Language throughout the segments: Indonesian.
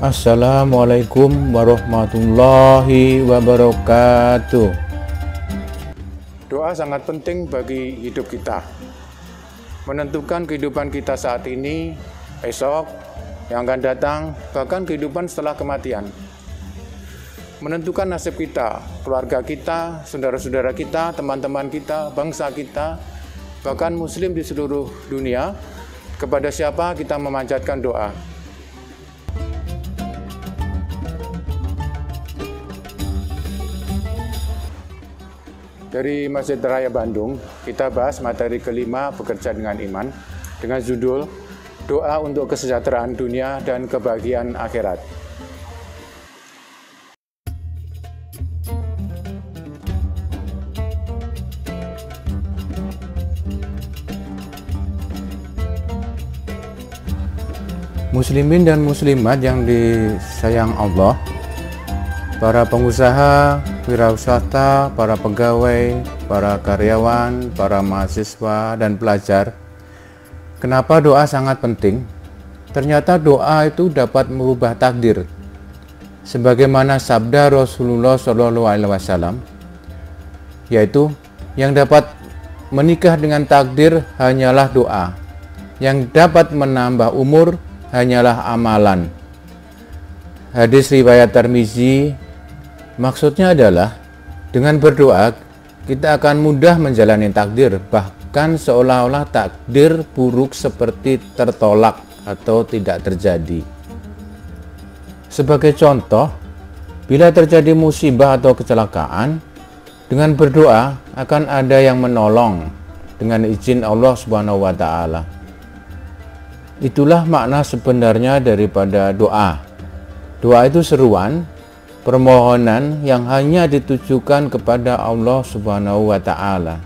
Assalamualaikum warahmatullahi wabarakatuh. Doa sangat penting bagi hidup kita. Menentukan kehidupan kita saat ini, esok, yang akan datang, bahkan kehidupan setelah kematian. Menentukan nasib kita, keluarga kita, saudara-saudara kita, teman-teman kita, bangsa kita, bahkan muslim di seluruh dunia, kepada siapa kita memanjatkan doa. Dari Masjid Raya Bandung, kita bahas materi kelima bekerja dengan iman dengan judul Doa untuk Kesejahteraan Dunia dan Kebahagiaan Akhirat. Muslimin dan muslimat yang disayang Allah, para pengusaha, wirausaha, para pegawai, para karyawan, para mahasiswa dan pelajar. Kenapa doa sangat penting? Ternyata doa itu dapat merubah takdir. Sebagaimana sabda Rasulullah SAW, yaitu yang dapat menikah dengan takdir hanyalah doa. Yang dapat menambah umur hanyalah amalan. Hadis riwayat Tirmizi, maksudnya adalah dengan berdoa kita akan mudah menjalani takdir, bahkan seolah-olah takdir buruk seperti tertolak atau tidak terjadi. Sebagai contoh, bila terjadi musibah atau kecelakaan, dengan berdoa akan ada yang menolong dengan izin Allah Subhanahu wa taala. Itulah makna sebenarnya daripada doa. Doa itu seruan, permohonan yang hanya ditujukan kepada Allah Subhanahu wa taala.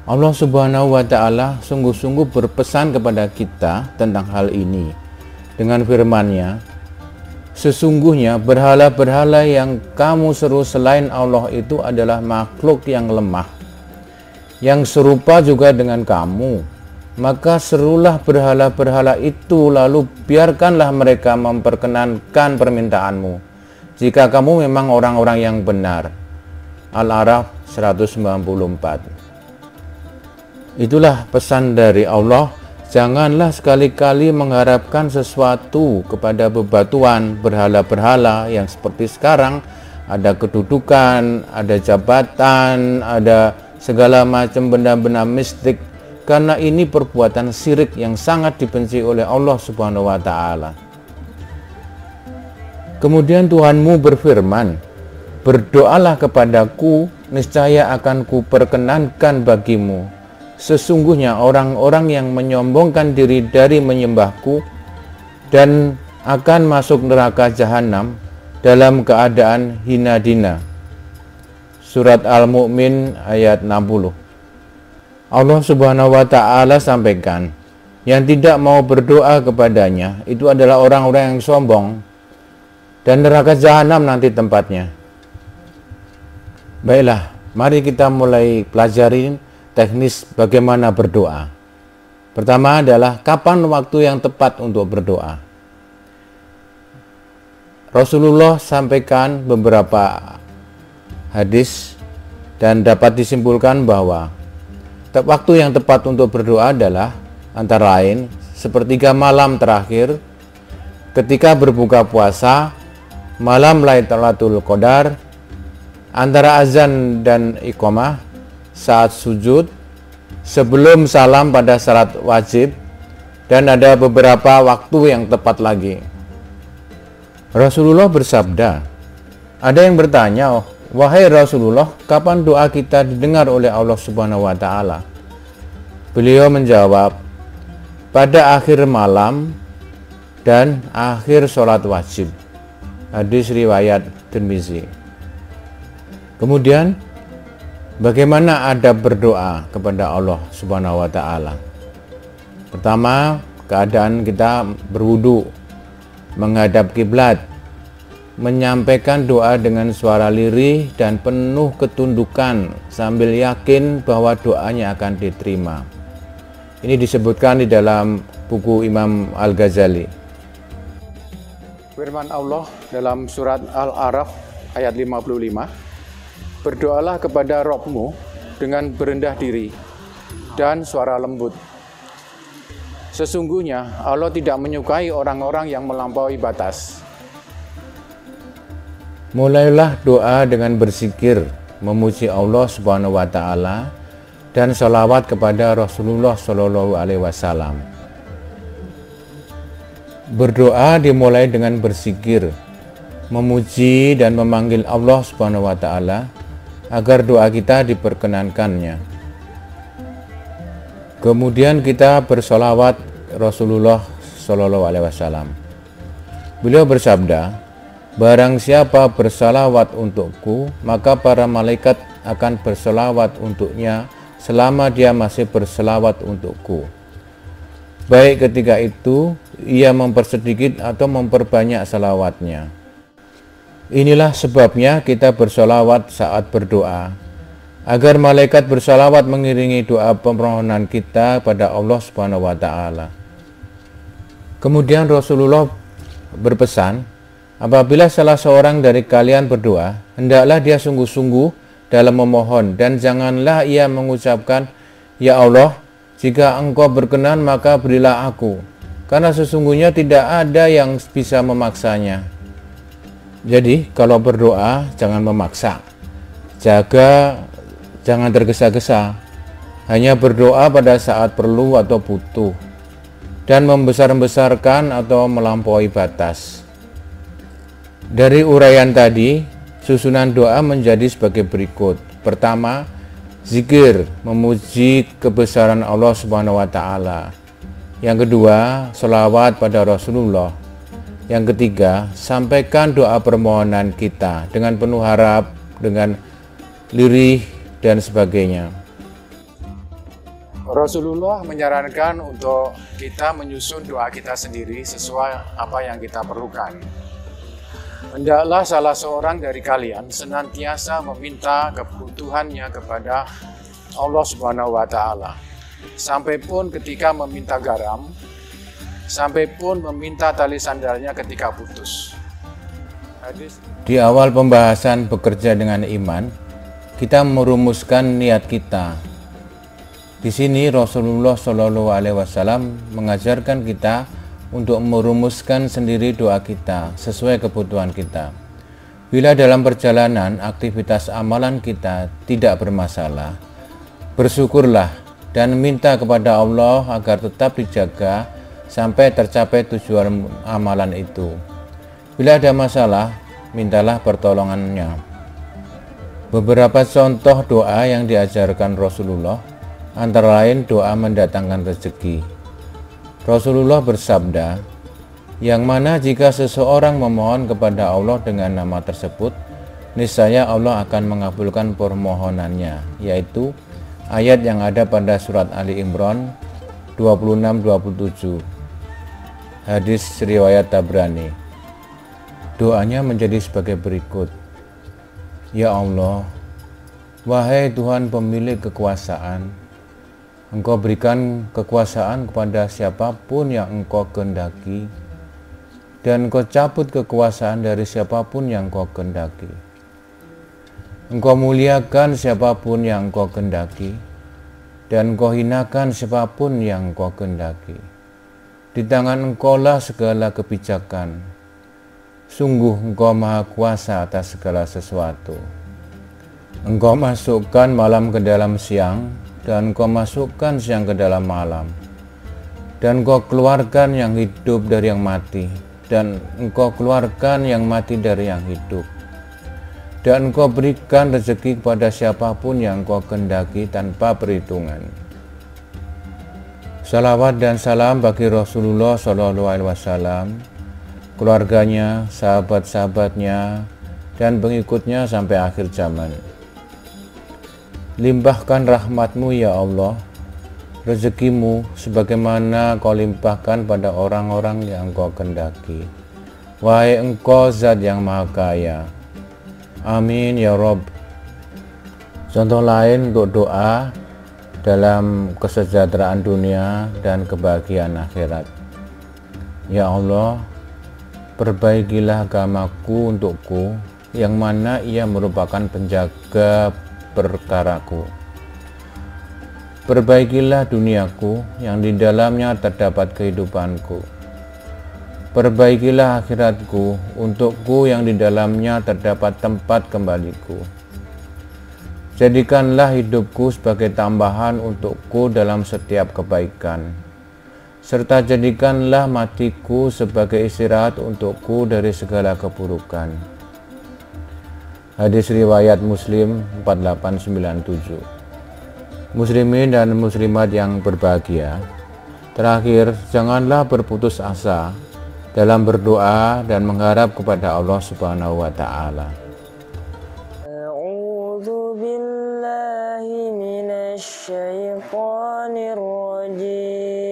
Allah Subhanahu wa taala sungguh-sungguh berpesan kepada kita tentang hal ini dengan firman-Nya, sesungguhnya berhala-berhala yang kamu seru selain Allah itu adalah makhluk yang lemah, yang serupa juga dengan kamu. Maka serulah berhala-berhala itu, lalu biarkanlah mereka memperkenankan permintaanmu, jika kamu memang orang-orang yang benar. Al-A'raf 194. Itulah pesan dari Allah. Janganlah sekali-kali mengharapkan sesuatu kepada bebatuan, berhala-berhala yang seperti sekarang ada kedudukan, ada jabatan, ada segala macam benda-benda mistik. Karena ini perbuatan syirik yang sangat dibenci oleh Allah Subhanahu wa taala. Kemudian Tuhanmu berfirman, berdoalah kepadaku, niscaya akan kuperkenankan bagimu. Sesungguhnya orang-orang yang menyombongkan diri dari menyembahku dan akan masuk neraka jahanam dalam keadaan hina dina. Surat Al-Mu'min ayat 60. Allah Subhanahu wa taala sampaikan, yang tidak mau berdoa kepadanya itu adalah orang-orang yang sombong, dan neraka jahanam nanti tempatnya. Baiklah, mari kita mulai pelajari teknis bagaimana berdoa. Pertama adalah kapan waktu yang tepat untuk berdoa. Rasulullah sampaikan beberapa hadis dan dapat disimpulkan bahwa waktu yang tepat untuk berdoa adalah antara lain sepertiga malam terakhir, ketika berbuka puasa, malam Lailatul Qadar, antara azan dan iqamah, saat sujud, sebelum salam pada salat wajib, dan ada beberapa waktu yang tepat lagi. Rasulullah bersabda, ada yang bertanya, wahai Rasulullah, kapan doa kita didengar oleh Allah Subhanahu wa taala? Beliau menjawab, pada akhir malam dan akhir sholat wajib. Hadis riwayat Tirmizi. Kemudian, bagaimana adab berdoa kepada Allah Subhanahu wa taala? Pertama, keadaan kita berwudu, menghadap kiblat, menyampaikan doa dengan suara lirih dan penuh ketundukan sambil yakin bahwa doanya akan diterima. Ini disebutkan di dalam buku Imam Al-Ghazali. Firman Allah dalam surat Al-A'raf ayat 55, berdoalah kepada Rabb-mu dengan berendah diri dan suara lembut. Sesungguhnya Allah tidak menyukai orang-orang yang melampaui batas. Mulailah doa dengan berzikir, memuji Allah Subhanahu wa taala dan sholawat kepada Rasulullah Shallallahu alaihi wasallam. Berdoa dimulai dengan berzikir, memuji dan memanggil Allah Subhanahu wa taala agar doa kita diperkenankannya. Kemudian kita bersolawat Rasulullah Shallallahu alaihi wasallam. Beliau bersabda, barang siapa bersolawat untukku, maka para malaikat akan bersolawat untuknya selama dia masih bersolawat untukku. Baik ketika itu ia mempersedikit atau memperbanyak salawatnya. Inilah sebabnya kita bersolawat saat berdoa, agar malaikat bersolawat mengiringi doa permohonan kita pada Allah Subhanahu wa taala. Kemudian Rasulullah berpesan, apabila salah seorang dari kalian berdoa, hendaklah dia sungguh-sungguh dalam memohon dan janganlah ia mengucapkan, ya Allah, jika engkau berkenan maka berilah aku, karena sesungguhnya tidak ada yang bisa memaksanya. Jadi kalau berdoa jangan memaksa, jangan tergesa-gesa, hanya berdoa pada saat perlu atau butuh, dan membesar-besarkan atau melampaui batas. Dari uraian tadi, susunan doa menjadi sebagai berikut. Pertama, zikir, memuji kebesaran Allah Subhanahu wa taala. Yang kedua, sholawat pada Rasulullah. Yang ketiga, sampaikan doa permohonan kita dengan penuh harap, dengan lirih dan sebagainya. Rasulullah menyarankan untuk kita menyusun doa kita sendiri sesuai apa yang kita perlukan. Hendaklah salah seorang dari kalian senantiasa meminta kebutuhannya kepada Allah Subhanahu wa taala. Sampai pun ketika meminta garam, sampai pun meminta tali sandalnya ketika putus. Di awal pembahasan bekerja dengan iman, kita merumuskan niat kita. Di sini Rasulullah Shallallahu alaihi wasallam mengajarkan kita untuk merumuskan sendiri doa kita sesuai kebutuhan kita. Bila dalam perjalanan aktivitas amalan kita tidak bermasalah, bersyukurlah dan minta kepada Allah agar tetap dijaga sampai tercapai tujuan amalan itu. Bila ada masalah, mintalah pertolongannya. Beberapa contoh doa yang diajarkan Rasulullah antara lain doa mendatangkan rezeki. Rasulullah bersabda, yang mana jika seseorang memohon kepada Allah dengan nama tersebut, niscaya Allah akan mengabulkan permohonannya, yaitu ayat yang ada pada surat Ali Imran 26-27, hadis riwayat Tabrani. Doanya menjadi sebagai berikut. Ya Allah, wahai Tuhan pemilik kekuasaan, Engkau berikan kekuasaan kepada siapapun yang Engkau kehendaki, dan Engkau cabut kekuasaan dari siapapun yang Engkau kehendaki. Engkau muliakan siapapun yang Engkau kehendaki, dan Engkau hinakan siapapun yang Engkau kehendaki. Di tangan Engkau lah segala kebijakan. Sungguh Engkau maha kuasa atas segala sesuatu. Engkau masukkan malam ke dalam siang, dan Engkau masukkan siang ke dalam malam. Dan Engkau keluarkan yang hidup dari yang mati, dan Engkau keluarkan yang mati dari yang hidup. Dan Engkau berikan rezeki kepada siapapun yang Engkau kehendaki tanpa perhitungan. Salawat dan salam bagi Rasulullah SAW, keluarganya, sahabat-sahabatnya, dan pengikutnya sampai akhir zaman. Limpahkan rahmat-Mu ya Allah, rezekimu sebagaimana Kau limpahkan pada orang-orang yang Kau kehendaki. Wahai Engkau Zat yang Maha Kaya. Amin ya Rabb. Contoh lain untuk doa dalam kesejahteraan dunia dan kebahagiaan akhirat. Ya Allah, Perbaikilah agamaku untukku, yang mana ia merupakan penjaga perkaraku. Perbaikilah duniaku, yang di dalamnya terdapat kehidupanku. Perbaikilah akhiratku untukku, yang di dalamnya terdapat tempat kembaliku. Jadikanlah hidupku sebagai tambahan untukku dalam setiap kebaikan, serta jadikanlah matiku sebagai istirahat untukku dari segala keburukan. Hadis riwayat Muslim 4897. Muslimin dan muslimat yang berbahagia, terakhir, janganlah berputus asa dalam berdoa dan mengharap kepada Allah Subhanahu wa Ta'ala. A'udzu billahi minasy syaithanir rajim.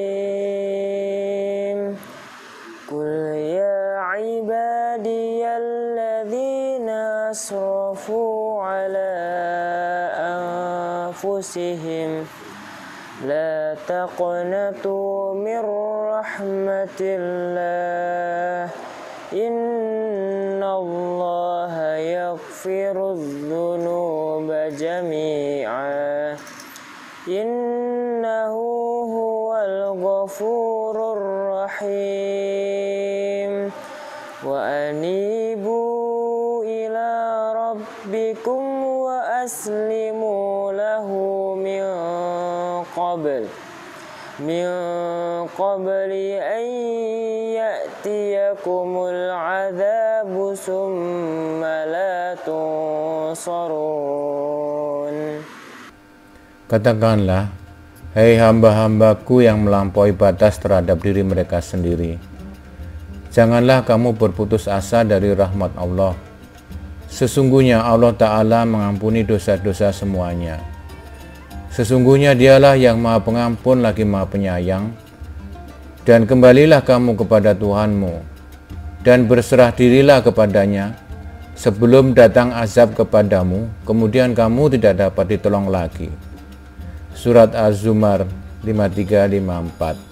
Qul ya ibadiyalladzina asrafu ala anfusihim la taqnatu min rahmatillah innallaha yaghfirudz dzunuba jami'a innahu huwal ghafurur rahim wa anibu ila rabbikum wa aslimu lahu min qabli an ya'tiyakumul adzabu summa la tunsarun. Katakanlah, hai hamba-hambaku yang melampaui batas terhadap diri mereka sendiri, janganlah kamu berputus asa dari rahmat Allah. Sesungguhnya Allah Ta'ala mengampuni dosa-dosa semuanya. Sesungguhnya dialah yang maha pengampun lagi maha penyayang. Dan kembalilah kamu kepada Tuhanmu, dan berserah dirilah kepadanya, sebelum datang azab kepadamu, kemudian kamu tidak dapat ditolong lagi. Surat Az-Zumar 53-54.